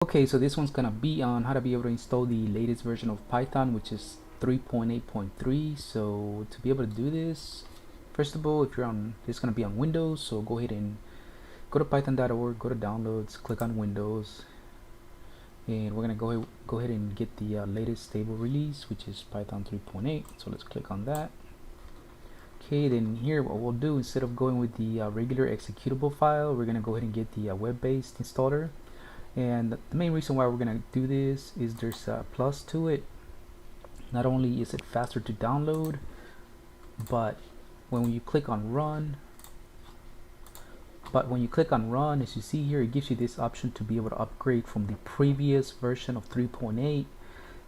Okay, so this one's gonna be on how to be able to install the latest version of Python, which is 3.8.3. So to be able to do this, first of all, if you're on, it's gonna be on Windows. So go ahead and go to python.org, go to downloads, click on Windows, and we're gonna go ahead and get the latest stable release, which is Python 3.8. So let's click on that. Okay, then here what we'll do, instead of going with the regular executable file, we're gonna go ahead and get the web-based installer. And the main reason why we're gonna do this is there's a plus to it. Not only is it faster to download, but when you click on run, as you see here, it gives you this option to be able to upgrade from the previous version of 3.8.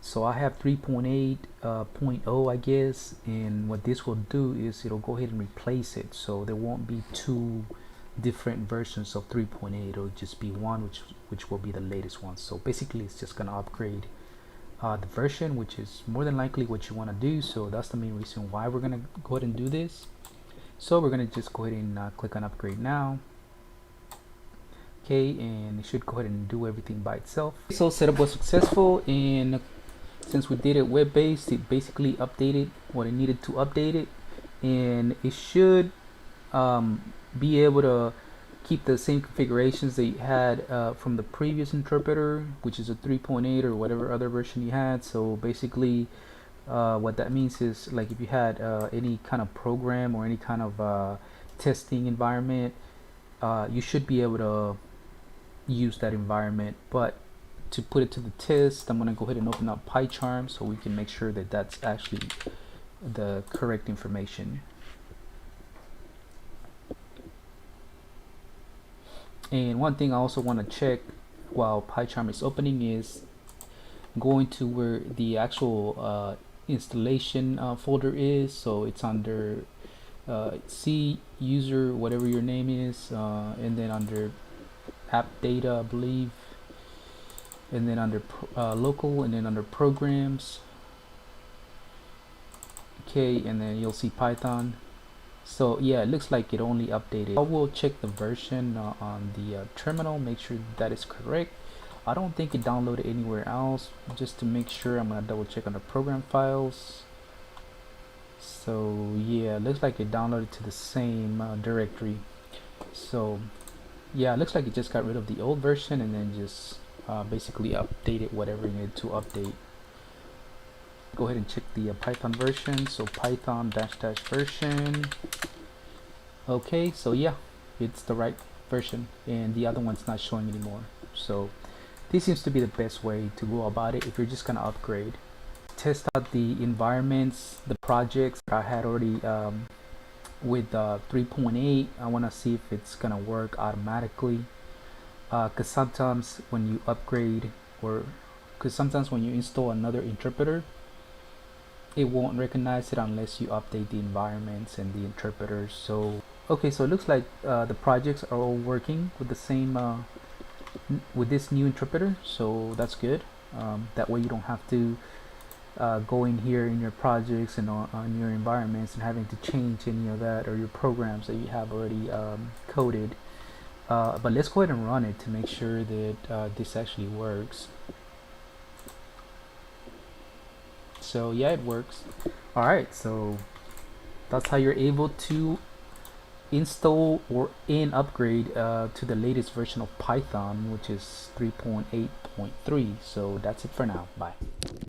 So I have 3.8.0, I guess, and what this will do is it'll go ahead and replace it, so there won't be two different versions of 3.8. It'll just be one, which will be the latest one. So basically it's just gonna upgrade the version, which is more than likely what you want to do. So that's the main reason why we're gonna go ahead and do this. So we're gonna just go ahead and click on upgrade now. Okay, and it should go ahead and do everything by itself. So setup was successful, and since we did it web-based, it basically updated what it needed to update it, and it should be able to keep the same configurations that you had from the previous interpreter, which is a 3.8 or whatever other version you had. So basically what that means is, like, if you had any kind of program or any kind of testing environment, you should be able to use that environment. But to put it to the test, I'm going to go ahead and open up PyCharm so we can make sure that that's actually the correct information. And one thing I also want to check while PyCharm is opening is going to where the actual installation folder is. So it's under C user, whatever your name is, and then under app data, I believe, and then under local, and then under programs. Okay, and then you'll see Python. So yeah, it looks like it only updated. I will check the version on the terminal, make sure that is correct. I don't think it downloaded anywhere else. Just to make sure, I'm gonna double check on the program files. So yeah, it looks like it downloaded to the same directory. So yeah, it looks like it just got rid of the old version and then just basically updated whatever it needed to update. Go ahead and check the Python version. So Python -- version. Okay, so yeah, it's the right version, and the other one's not showing anymore. So this seems to be the best way to go about it if you're just gonna upgrade. Test out the environments, the projects that I had already with 3.8. I want to see if it's gonna work automatically, because sometimes when you upgrade, or because sometimes when you install another interpreter, it won't recognize it unless you update the environments and the interpreters. So okay, so it looks like the projects are all working with the same with this new interpreter, so that's good. That way you don't have to go in here in your projects and on your environments and having to change any of that, or your programs that you have already coded. But let's go ahead and run it to make sure that this actually works. So yeah, it works. Alright, so that's how you're able to install or upgrade to the latest version of Python, which is 3.8.3. So that's it for now. Bye.